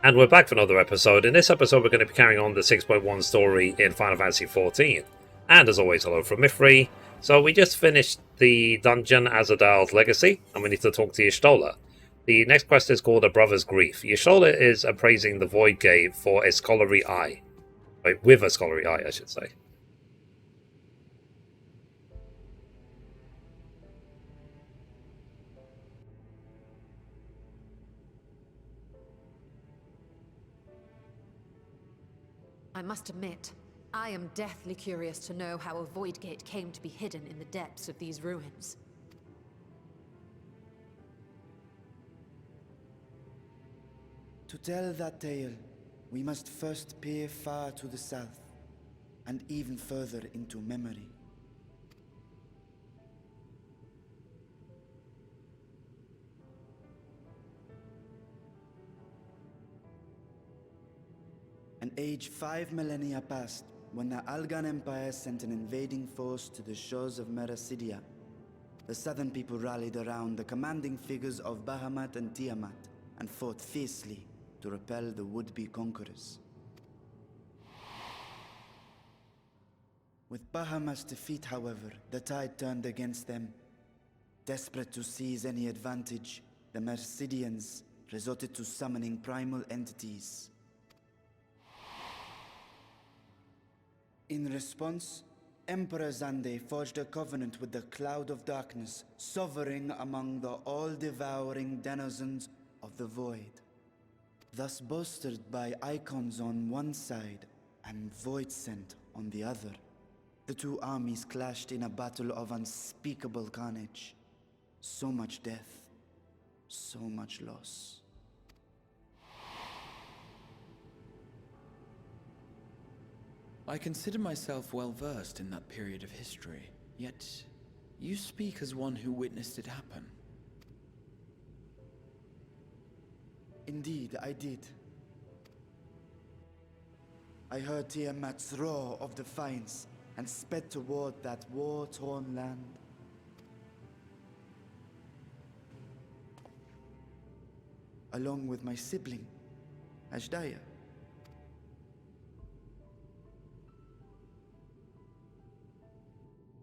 And we're back for another episode. In this episode, we're going to be carrying on the 6.1 story in Final Fantasy XIV. And as always, hello from Mithrie. So we just finished the dungeon Azadal's Legacy, and we need to talk to Y'shtola. The next quest is called A Brother's Grief. Y'shtola is appraising the Void Gate for a scholarly eye. Wait, with a scholarly eye, I should say. I must admit, I am deathly curious to know how a Void Gate came to be hidden in the depths of these ruins. To tell that tale, we must first peer far to the south, and even further into memory. An age 5 millennia passed when the Algan Empire sent an invading force to the shores of Merasidia. The southern people rallied around the commanding figures of Bahamut and Tiamat and fought fiercely to repel the would-be conquerors. With Bahamut's defeat, however, the tide turned against them. Desperate to seize any advantage, the Mercidians resorted to summoning primal entities. In response, Emperor Zande forged a covenant with the Cloud of Darkness, sovereign among the all-devouring denizens of the Void. Thus bolstered by icons on one side and Voidsent on the other, the two armies clashed in a battle of unspeakable carnage. So much death, so much loss. I consider myself well versed in that period of history, yet you speak as one who witnessed it happen. Indeed, I did. I heard Tiamat's roar of defiance and sped toward that war-torn land. Along with my sibling, Ashdaya.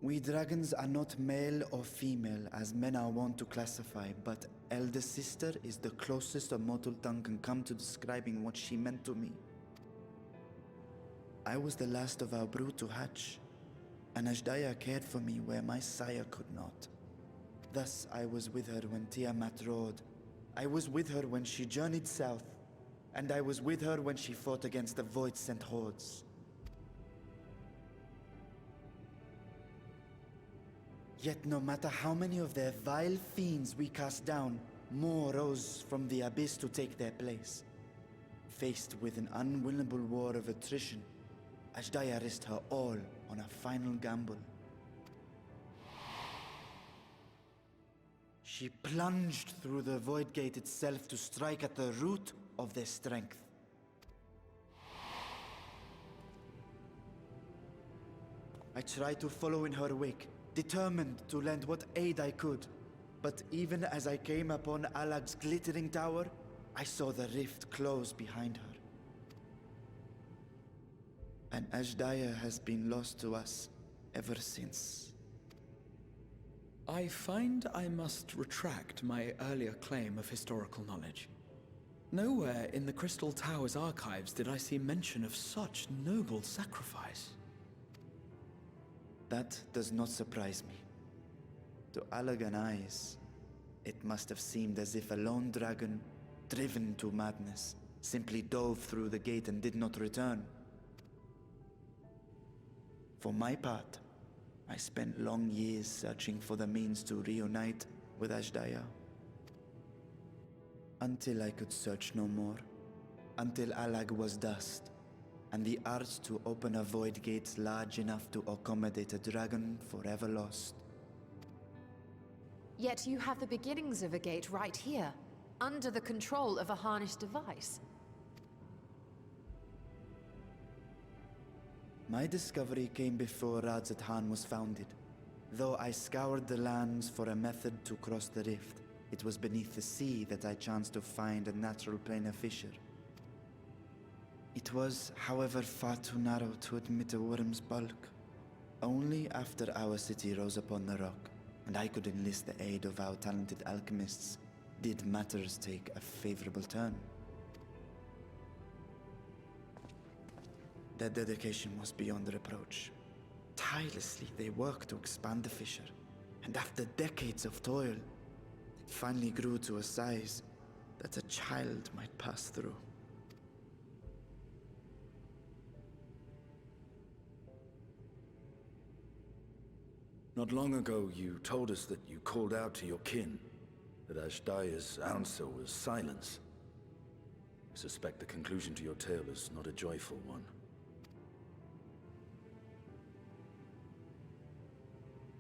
We dragons are not male or female as men are wont to classify, but elder sister is the closest a mortal tongue can come to describing what she meant to me. I was the last of our brood to hatch, and Ashdaya cared for me where my sire could not. Thus I was with her when Tiamat roared. I was with her when she journeyed south, and I was with her when she fought against the Void-sent hordes. Yet no matter how many of their vile fiends we cast down, more rose from the abyss to take their place. Faced with an unwinnable war of attrition, Ashdaya risked her all on a final gamble. She plunged through the Void Gate itself to strike at the root of their strength. I tried to follow in her wake, determined to lend what aid I could. But even as I came upon Alag's glittering tower, I saw the rift close behind her. And Ashdaya has been lost to us ever since. I find I must retract my earlier claim of historical knowledge. Nowhere in the Crystal Tower's archives did I see mention of such noble sacrifice. That does not surprise me. To Allagan eyes, it must have seemed as if a lone dragon, driven to madness, simply dove through the gate and did not return. For my part, I spent long years searching for the means to reunite with Ashdaya. Until I could search no more. Until Allag was dust, and the art to open a void gate large enough to accommodate a dragon forever lost. Yet you have the beginnings of a gate right here, under the control of a harnessed device. My discovery came before Radzat was founded. Though I scoured the lands for a method to cross the rift, it was beneath the sea that I chanced to find a natural planar fissure. It was, however, far too narrow to admit a worm's bulk. Only after our city rose upon the rock, and I could enlist the aid of our talented alchemists, did matters take a favorable turn. Their dedication was beyond reproach. Tirelessly, they worked to expand the fissure, and after decades of toil, it finally grew to a size that a child might pass through. Not long ago, you told us that you called out to your kin, that Ashdaya's answer was silence. I suspect the conclusion to your tale is not a joyful one.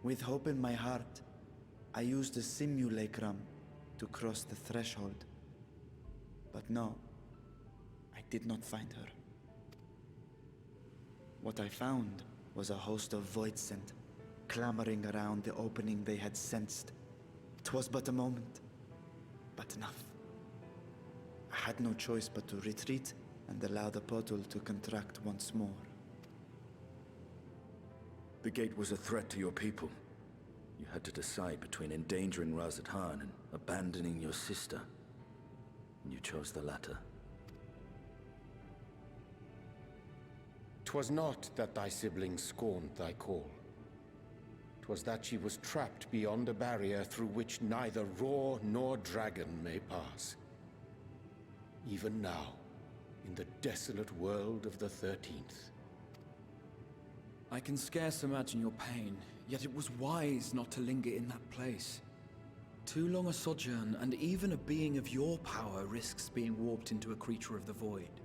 With hope in my heart, I used a simulacrum to cross the threshold. But no, I did not find her. What I found was a host of void scent, clamoring around the opening they had sensed. 'Twas but a moment, but enough. I had no choice but to retreat and allow the portal to contract once more. The gate was a threat to your people. You had to decide between endangering Razathan and abandoning your sister. And you chose the latter. 'Twas not that thy siblings scorned thy call. 'Twas that she was trapped beyond a barrier through which neither roar nor dragon may pass. Even now, in the desolate world of the 13th. I can scarce imagine your pain, yet it was wise not to linger in that place. Too long a sojourn, and even a being of your power risks being warped into a creature of the void.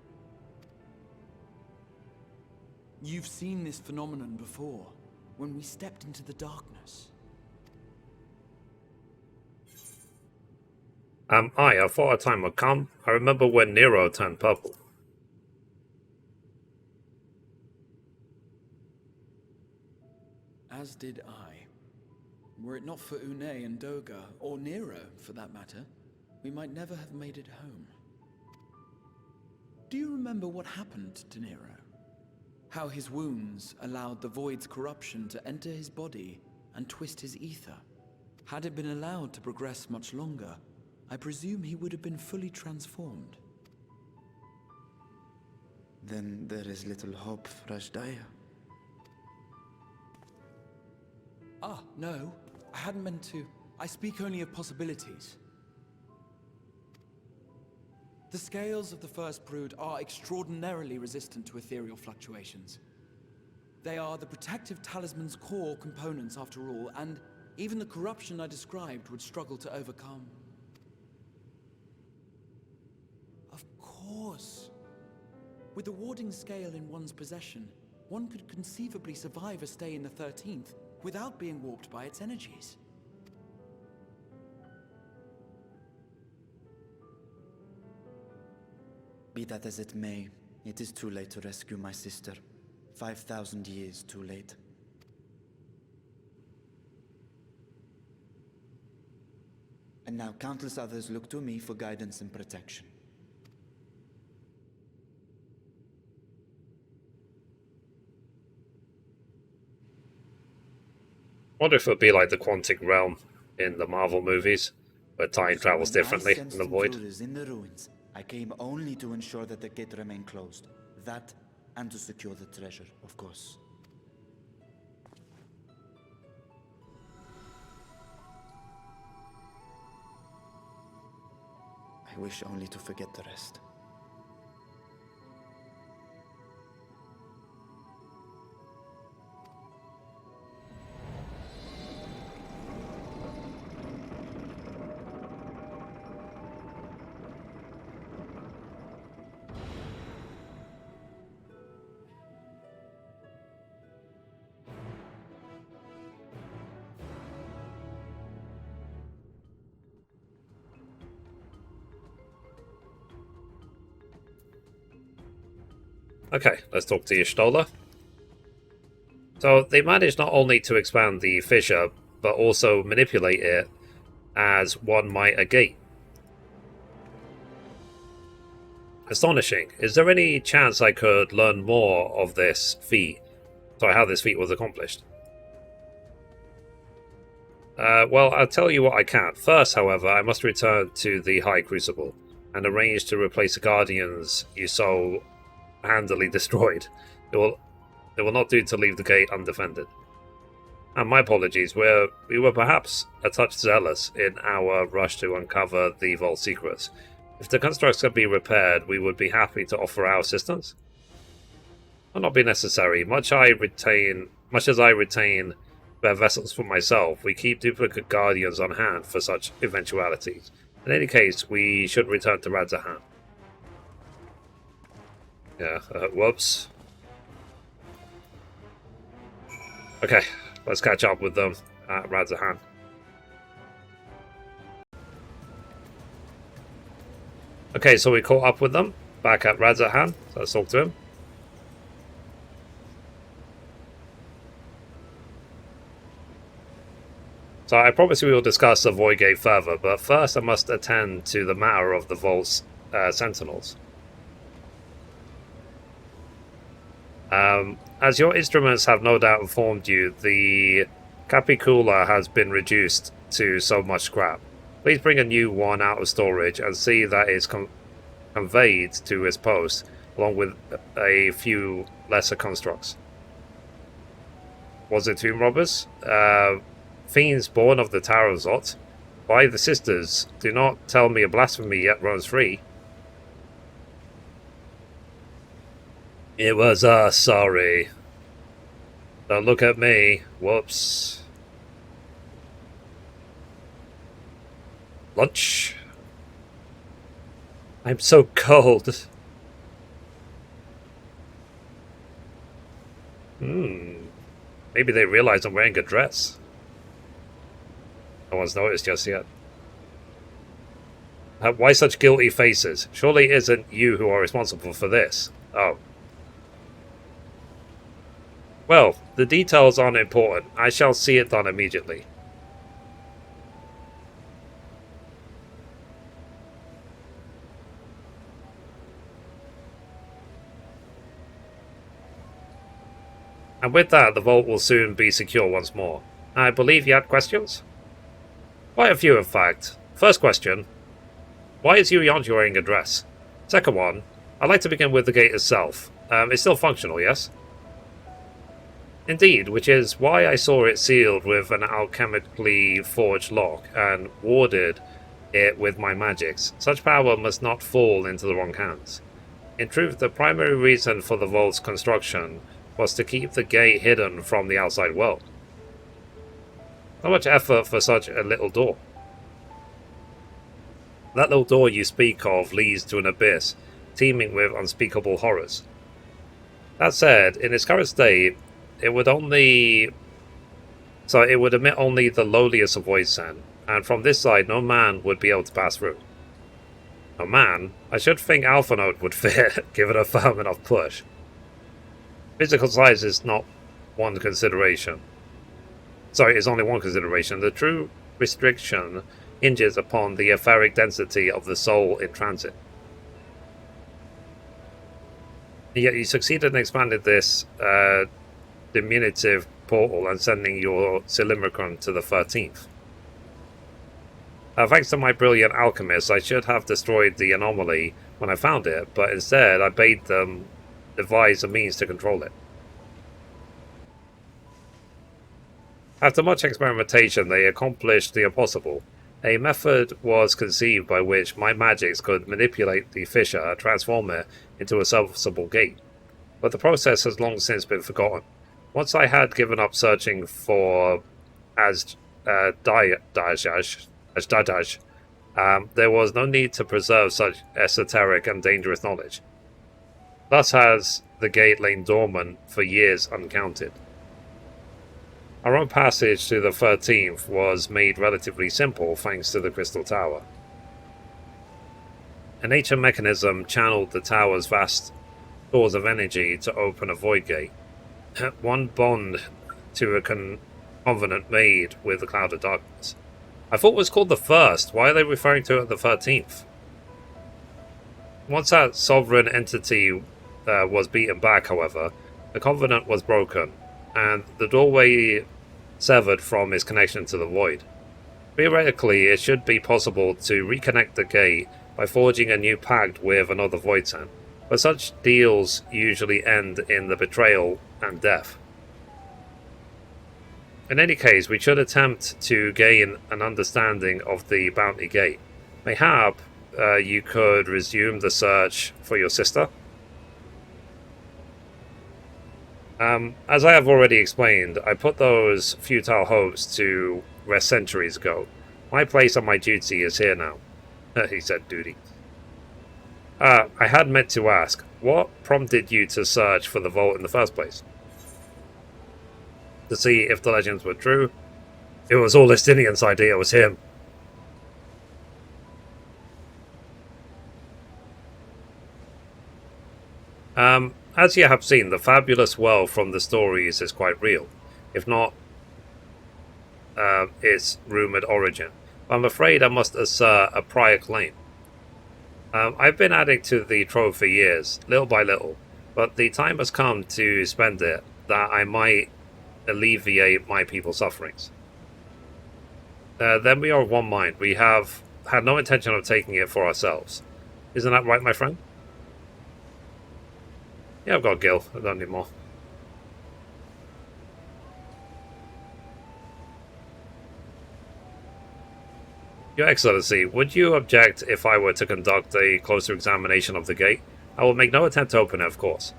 You've seen this phenomenon before, when we stepped into the darkness. I thought a time would come. I remember when Nero turned purple. As did I. Were it not for Une and Doga, or Nero for that matter, we might never have made it home. Do you remember what happened to Nero? How his wounds allowed the void's corruption to enter his body and twist his ether? Had it been allowed to progress much longer, I presume he would have been fully transformed. Then there is little hope for Ashdaya. Ah, no. I hadn't meant to. I speak only of possibilities. The scales of the First Brood are extraordinarily resistant to ethereal fluctuations. They are the protective talisman's core components after all, and even the corruption I described would struggle to overcome. Of course. With the warding scale in one's possession, one could conceivably survive a stay in the 13th without being warped by its energies. Be that as it may, it is too late to rescue my sister. 5,000 years too late. And now countless others look to me for guidance and protection. Wonder if it would be like the Quantic Realm in the Marvel movies, where time travels differently in the void. Intruders in the ruins, I came only to ensure that the gate remained closed. That, and to secure the treasure, of course. I wish only to forget the rest. Okay, let's talk to Y'shtola. So they managed not only to expand the fissure, but also manipulate it as one might a gate. Astonishing. Is there any chance I could learn more of this feat? Sorry, how this feat was accomplished? Well, I'll tell you what I can. First, however, I must return to the High Crucible and arrange to replace the Guardians you so handily destroyed. It will not do to leave the gate undefended. And my apologies, we were perhaps a touch zealous in our rush to uncover the vault secrets. If the constructs can be repaired, we would be happy to offer our assistance. Will not be necessary. Much as I retain spare vessels for myself, we keep duplicate guardians on hand for such eventualities. In any case, we should return to Radzahan. Yeah, whoops. Okay, let's catch up with them at Radzahan. Okay, so we caught up with them back at Radzahan, so let's talk to him. So I promise we will discuss the Void Gate further, but first I must attend to the matter of the Vault's sentinels. As your instruments have no doubt informed you, the Capicula has been reduced to so much scrap. Please bring a new one out of storage and see that it's conveyed to its post, along with a few lesser constructs. Was it tomb robbers? Fiends born of the Tower of Zot? By the sisters, do not tell me a blasphemy yet runs free. It was us, sorry. Don't look at me. Whoops. Lunch? I'm so cold. Maybe they realize I'm wearing a dress. No one's noticed just yet. Why such guilty faces? Surely it isn't you who are responsible for this. Oh. Well, the details aren't important. I shall see it done immediately. And with that, the vault will soon be secure once more. I believe you had questions? Quite a few, in fact. First question, why is Yuyanji wearing a dress? Second one, I'd like to begin with the gate itself. It's still functional, yes? Indeed, which is why I saw it sealed with an alchemically forged lock and warded it with my magics. Such power must not fall into the wrong hands. In truth, the primary reason for the vault's construction was to keep the gate hidden from the outside world. Not much effort for such a little door. That little door you speak of leads to an abyss, teeming with unspeakable horrors. That said, in its current state, it would emit only the lowliest of void sand, and from this side no man would be able to pass through. No man? I should think Alpha Node would fit, given a firm enough push. Physical size is not one consideration. Sorry, it's only one consideration. The true restriction hinges upon the etheric density of the soul in transit. Yet you succeeded in expanding this diminutive portal and sending your Simulacrum to the 13th. Thanks to my brilliant alchemist, I should have destroyed the anomaly when I found it, but instead I bade them devise a means to control it. After much experimentation, they accomplished the impossible. A method was conceived by which my magics could manipulate the fissure and transform it into a serviceable gate. But the process has long since been forgotten. Once I had given up searching for Ashdadaj, there was no need to preserve such esoteric and dangerous knowledge. Thus has the gate lain dormant for years uncounted. Our own passage to the 13th was made relatively simple thanks to the Crystal Tower. An ancient mechanism channeled the tower's vast stores of energy to open a void gate. One bond to a covenant made with the Cloud of Darkness. I thought it was called the First. Why are they referring to it as the 13th? Once that sovereign entity was beaten back, however, the Covenant was broken, and the doorway severed from its connection to the Void. Theoretically, it should be possible to reconnect the gate by forging a new pact with another Voidsent, but such deals usually end in the betrayal and death. In any case, we should attempt to gain an understanding of the Bounty Gate. Mayhap you could resume the search for your sister. As I have already explained, I put those futile hopes to rest centuries ago. My place and my duty is here now. He said duty. I had meant to ask, what prompted you to search for the vault in the first place? To see if the legends were true? It was all Estinian's idea, it was him. As you have seen, the fabulous wealth from the stories is quite real, if not its rumoured origin. But I'm afraid I must assert a prior claim. I've been adding to the trove for years, little by little, but the time has come to spend it that I might alleviate my people's sufferings. Then we are of one mind. We have had no intention of taking it for ourselves. Isn't that right, my friend? Yeah, I've got Gil. I don't need more. Your Excellency, would you object if I were to conduct a closer examination of the gate? I will make no attempt to open it, of course.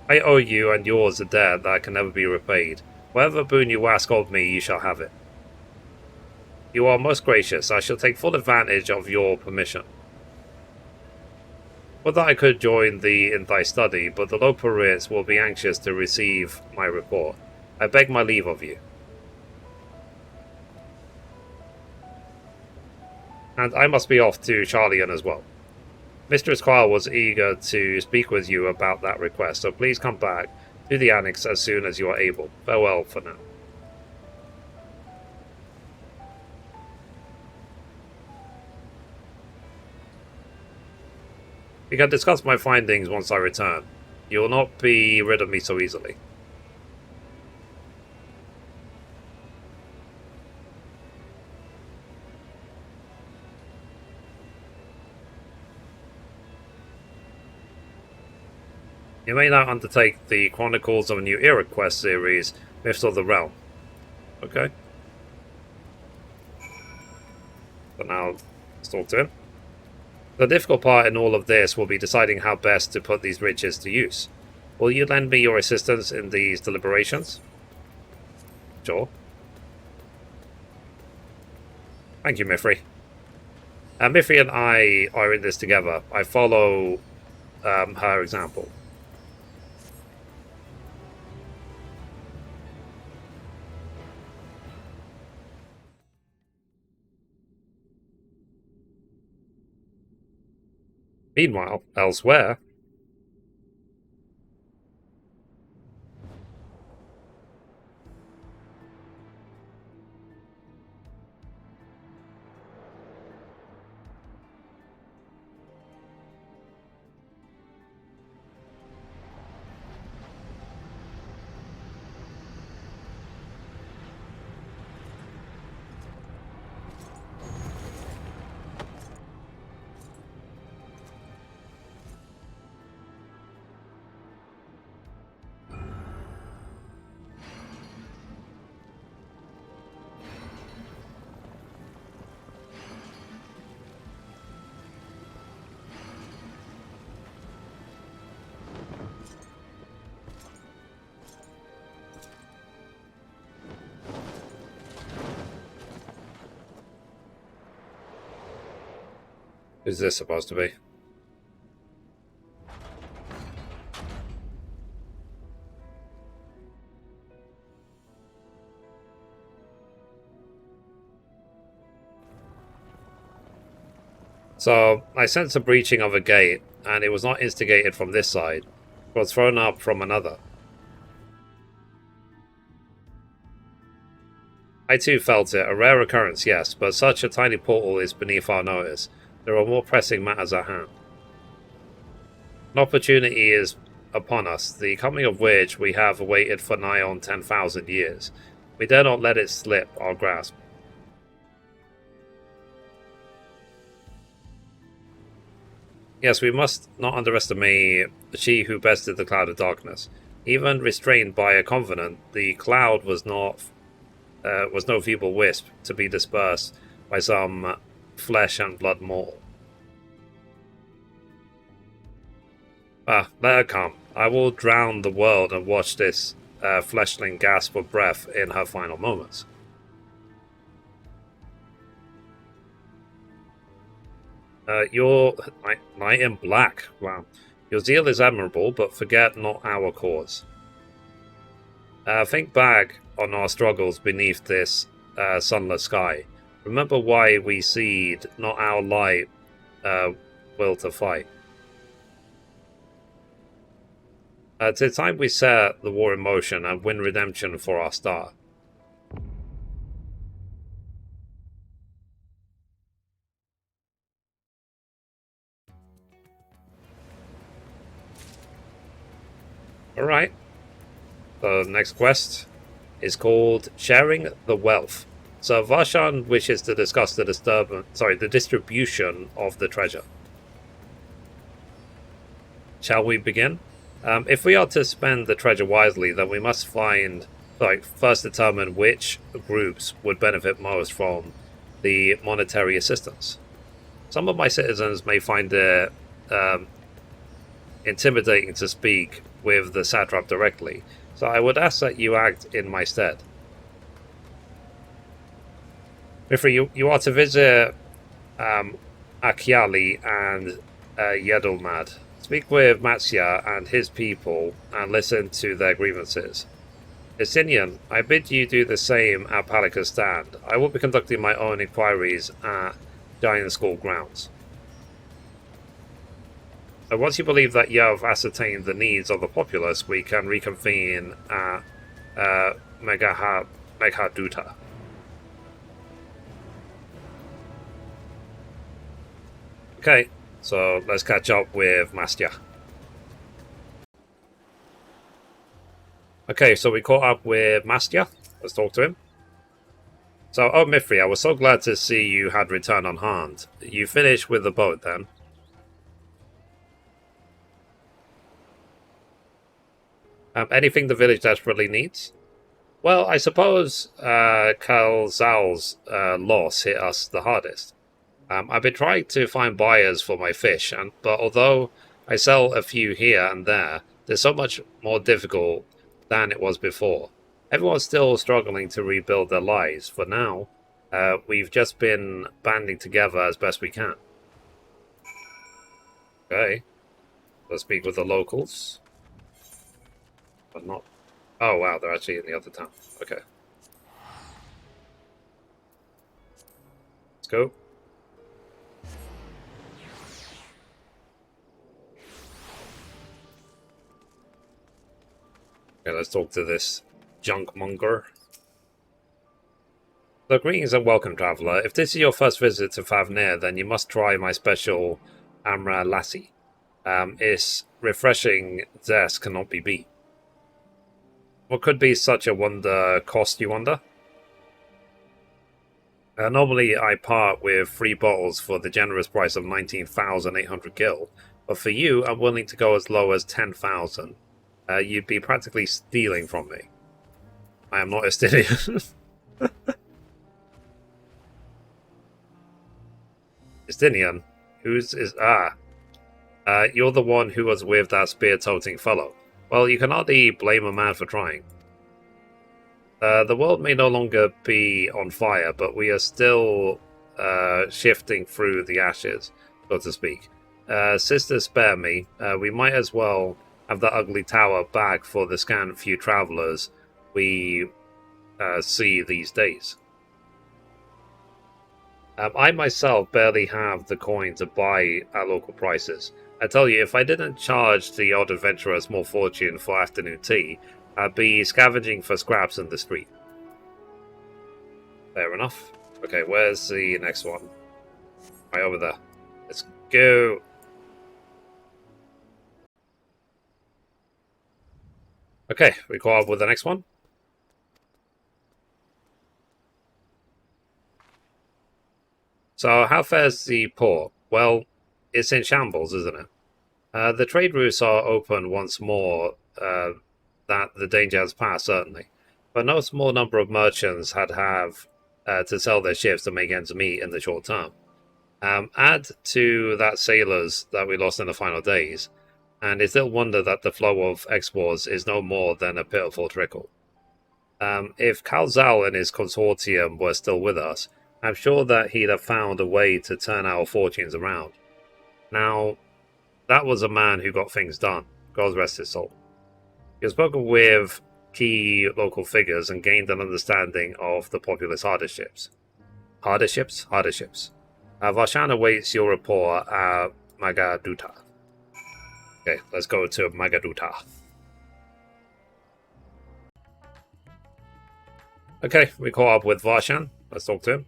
I owe you and yours a debt that can never be repaid. Whatever boon you ask of me, you shall have it. You are most gracious. I shall take full advantage of your permission. Would that I could join thee in thy study, but the Loperites will be anxious to receive my report. I beg my leave of you. And I must be off to Charlian as well. Mistress Quile was eager to speak with you about that request, so please come back to the Annex as soon as you are able. Farewell for now. We can discuss my findings once I return. You will not be rid of me so easily. You may now undertake the Chronicles of a New Era quest series, Myths of the Realm. Okay. But now, let's talk to him. The difficult part in all of this will be deciding how best to put these riches to use. Will you lend me your assistance in these deliberations? Sure. Thank you, Mithrie. Mithrie and I are in this together. I follow her example. Meanwhile, elsewhere... Who's this supposed to be? So, I sense a breaching of a gate, and it was not instigated from this side. It was thrown up from another. I too felt it, a rare occurrence, yes, but such a tiny portal is beneath our notice. There are more pressing matters at hand. An opportunity is upon us, the coming of which we have awaited for nigh on 10,000 years. We dare not let it slip our grasp. Yes, we must not underestimate she who bested the cloud of darkness. Even restrained by a covenant, the cloud was no feeble wisp to be dispersed by some flesh and blood mortal. Let her come. I will drown the world and watch this fleshling gasp for breath in her final moments. Your knight in black. Wow. Your zeal is admirable, but forget not our cause. Think back on our struggles beneath this sunless sky. Remember why we seed, not our light, will to fight. It's time we set the war in motion and win redemption for our star. Alright. The next quest is called Sharing the Wealth. So Varshan wishes to discuss the distribution of the treasure. Shall we begin? If we are to spend the treasure wisely, then we must first determine which groups would benefit most from the monetary assistance. Some of my citizens may find it intimidating to speak with the satrap directly, so I would ask that you act in my stead. Mithrie, you are to visit Akyali and Yedulmad. Speak with Matsya and his people and listen to their grievances. Istinian, I bid you do the same at Palika's stand. I will be conducting my own inquiries at Giant School grounds. Once you believe that you have ascertained the needs of the populace, we can reconvene at Meghaduta. Okay, so let's catch up with Mastya. Okay, so we caught up with Mastya. Let's talk to him. So, Mithrie, I was so glad to see you had returned unharmed. You finished with the boat then? Anything the village desperately needs? Well, I suppose Kalzal's loss hit us the hardest. I've been trying to find buyers for my fish, but although I sell a few here and there, they're so much more difficult than it was before. Everyone's still struggling to rebuild their lives. For now, we've just been banding together as best we can. Okay, let's speak with the locals. But not... Oh, wow, they're actually in the other town. Okay. Let's go. Okay, let's talk to this junkmonger. So, greetings and welcome, traveller. If this is your first visit to Favnir, then you must try my special Amra Lassi. Its refreshing zest cannot be beat. What could be such a wonder cost, you wonder? Normally I part with 3 bottles for the generous price of 19,800 gil, but for you I'm willing to go as low as 10,000. You'd be practically stealing from me. I am not Estinian. Estinian? Whose is... you're the one who was with that spear-toting fellow. Well, you can hardly blame a man for trying. The world may no longer be on fire, but we are still shifting through the ashes, so to speak. Sister, spare me. We might as well have that ugly tower back for the scant few travelers we see these days. I myself barely have the coin to buy at local prices. I tell you, if I didn't charge the odd adventurer a small fortune for afternoon tea, I'd be scavenging for scraps in the street. Fair enough. Okay, where's the next one? Right over there. Let's go. Okay, we caught up with the next one. So how fares the port? Well, it's in shambles, isn't it? The trade routes are open once more, that the danger has passed, certainly. But no small number of merchants have to sell their ships to make ends meet in the short term. Add to that sailors that we lost in the final days, and it's little wonder that the flow of exports is no more than a pitiful trickle. If Calzal and his consortium were still with us, I'm sure that he'd have found a way to turn our fortunes around. Now, that was a man who got things done. God rest his soul. He has spoken with key local figures and gained an understanding of the populous harderships. Harderships? Harderships. Varshan awaits your report at Magaduta. Okay, let's go to Magaduta. Okay, we caught up with Varshan. Let's talk to him.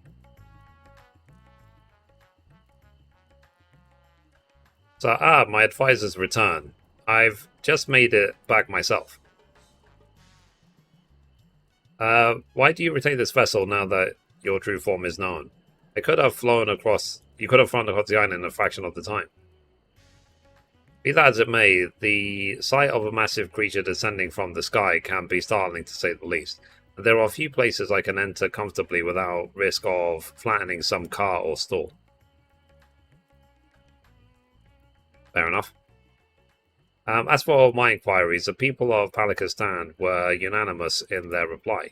So, my advisor's return. I've just made it back myself. Why do you retain this vessel now that your true form is known? You could have flown across the island in a fraction of the time. Be that as it may, the sight of a massive creature descending from the sky can be startling to say the least. There are few places I can enter comfortably without risk of flattening some car or stall. Fair enough. As for my inquiries, the people of Palakistan were unanimous in their reply.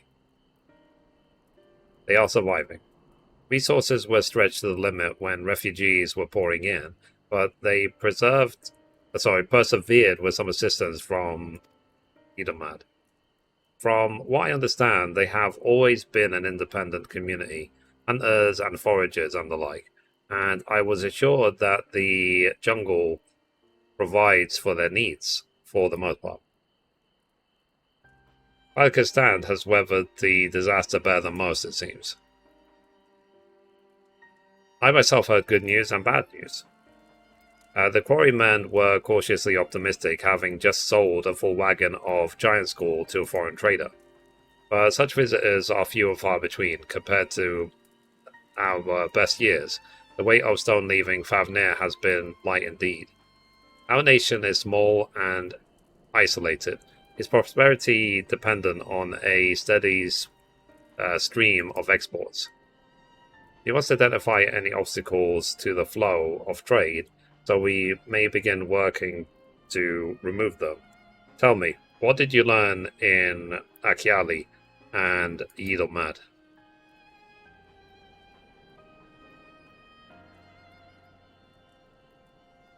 They are surviving. Resources were stretched to the limit when refugees were pouring in, but they persevered with some assistance from Edomad. From what I understand, they have always been an independent community, hunters and foragers and the like, and I was assured that the jungle provides for their needs, for the most part. Pakistan has weathered the disaster better than most, it seems. I myself heard good news and bad news. The quarrymen were cautiously optimistic, having just sold a full wagon of giant school to a foreign trader. But such visitors are few and far between compared to our best years. The weight of stone leaving Favnir has been light indeed. Our nation is small and isolated, its prosperity dependent on a steady stream of exports. You must identify any obstacles to the flow of trade, so we may begin working to remove them. Tell me, what did you learn in Akiali and Yidolmad?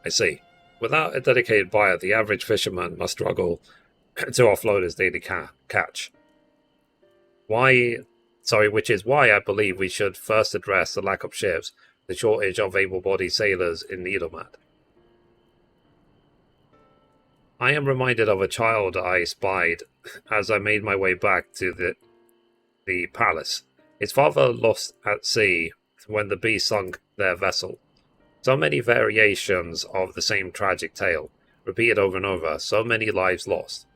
I see. Without a dedicated buyer, the average fisherman must struggle to offload his daily catch. Which is why I believe we should first address the lack of ships, the shortage of able-bodied sailors in Needlemat. I am reminded of a child I spied as I made my way back to the palace. His father lost at sea when the beast sunk their vessel. So many variations of the same tragic tale, repeated over and over, so many lives lost.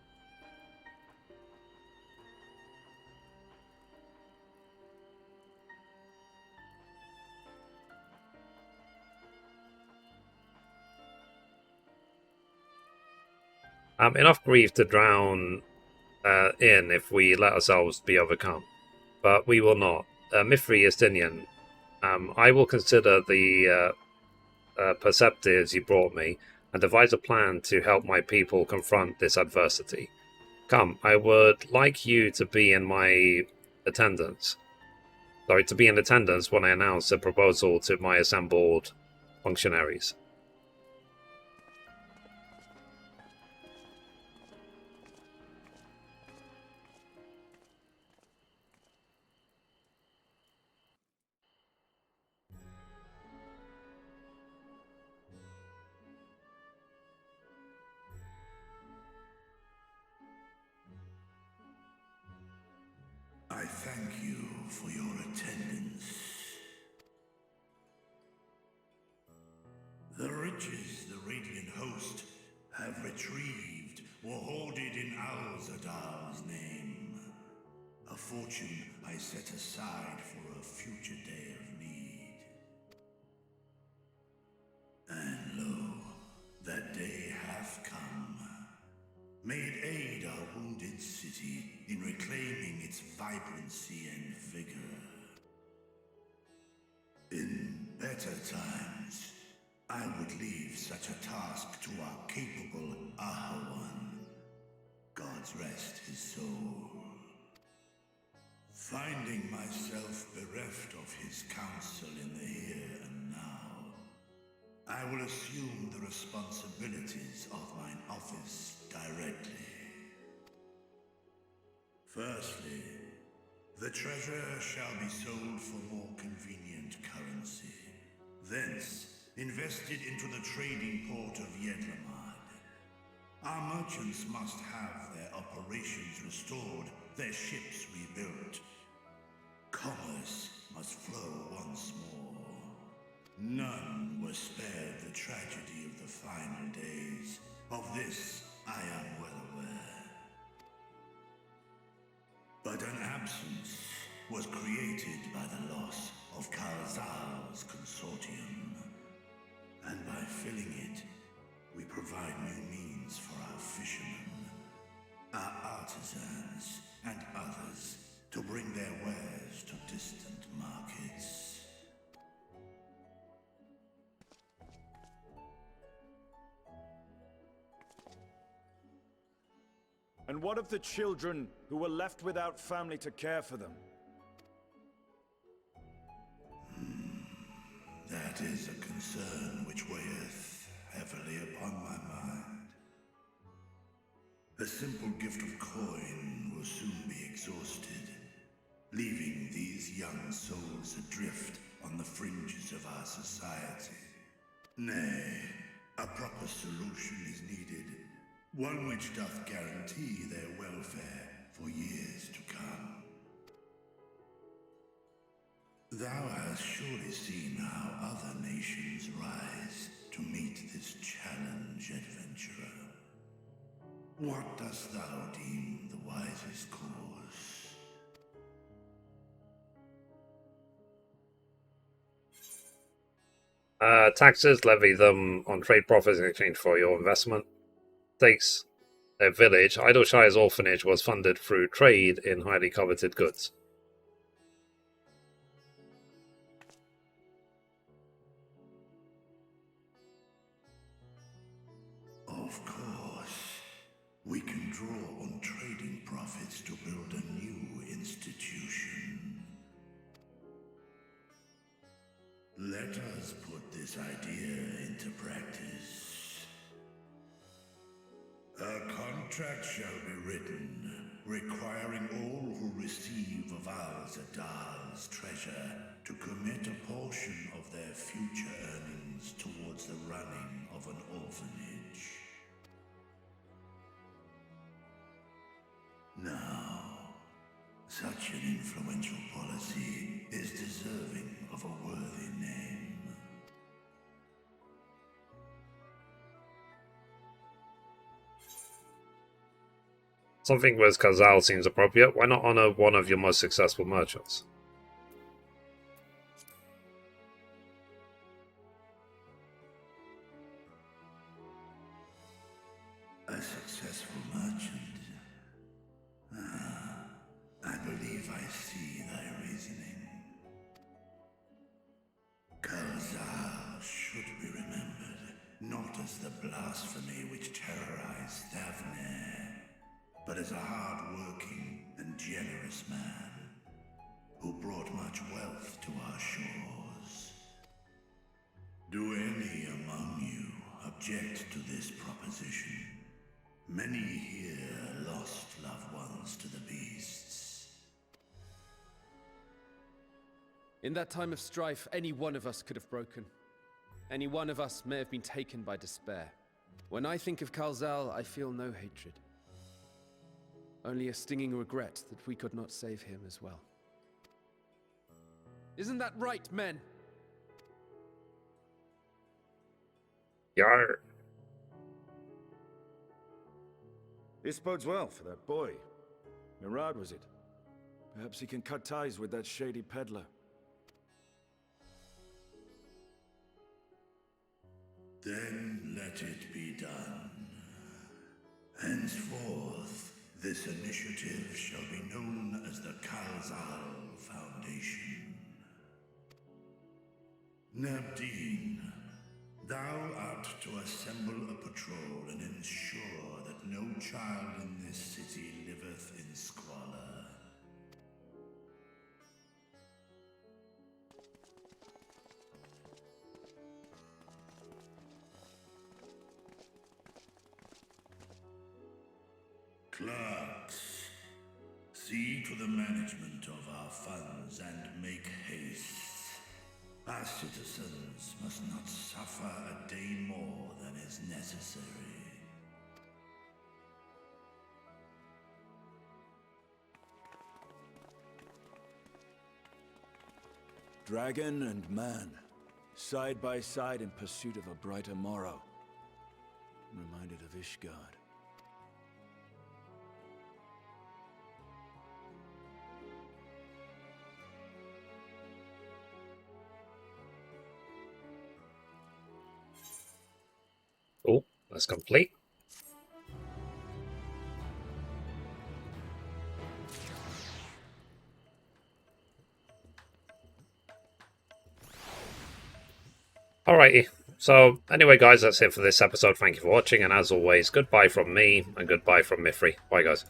Enough grief to drown in if we let ourselves be overcome. But we will not. Mithrie is Tinian. I will consider the perceptives you brought me and devise a plan to help my people confront this adversity. Come, I would like you to be in attendance when I announce the proposal to my assembled functionaries. I thank you for your attendance. The riches the Radiant Host have retrieved were hoarded in Al-Zadal's name. A fortune I set aside for a future day of need. And lo, that day hath come. May it aid our wounded city in reclaiming its vibrancy and vigor. In better times, I would leave such a task to our capable Ahawan. God's rest his soul. Finding myself bereft of his counsel in the here and now, I will assume the responsibilities of mine office directly. Firstly, the treasure shall be sold for more convenient currency. Thence, invested into the trading port of Yedlamad. Our merchants must have their operations restored, their ships rebuilt. Commerce must flow once more. None were spared the tragedy of the final days. Of this, I am well aware. But an absence was created by the loss of Kalzal's consortium. And by filling it, we provide new means for our fishermen, our artisans, and others to bring their wares to distant markets. And what of the children who were left without family to care for them? That is a concern which weigheth heavily upon my mind. A simple gift of coin will soon be exhausted, leaving these young souls adrift on the fringes of our society. Nay, a proper solution is needed, one which doth guarantee their welfare for years to come. Thou hast surely seen how other nations rise to meet this challenge, adventurer. What dost thou deem the wisest course? Taxes, levy them on trade profits in exchange for your investment. Takes a village. Idleshire's orphanage was funded through trade in highly coveted goods. Of course, we can draw on trading profits to build a new institution. Let us put this idea into practice. A contract shall be written, requiring all who receive of Al-Zadal's treasure to commit a portion of their future earnings towards the running of an orphanage. Now, such an influential policy is deserving of a worthy name. Something with Kazal seems appropriate. Why not honor one of your most successful merchants? A successful merchant? I believe I see thy reasoning. Kazal should be remembered, not as the blasphemy which terrorized Thavnair, but as a hard-working and generous man who brought much wealth to our shores. Do any among you object to this proposition? Many here lost loved ones to the beasts. In that time of strife, any one of us could have broken. Any one of us may have been taken by despair. When I think of Kalzal, I feel no hatred. Only a stinging regret that we could not save him as well. Isn't that right, men? Yarr. This bodes well for that boy. Mirad, was it? Perhaps he can cut ties with that shady peddler. Then let it be done. Henceforth, this initiative shall be known as the Kalzal Foundation. Nabdeen, thou art to assemble a patrol and ensure that no child in this city liveth in squalor. Clerks, see to the management of our funds and make haste. Our citizens must not suffer a day more than is necessary. Dragon and man, side by side in pursuit of a brighter morrow. I'm reminded of Ishgard. Oh, that's complete. Alrighty. So, anyway, guys, that's it for this episode. Thank you for watching, and as always, goodbye from me, and goodbye from Mithrie. Bye, guys.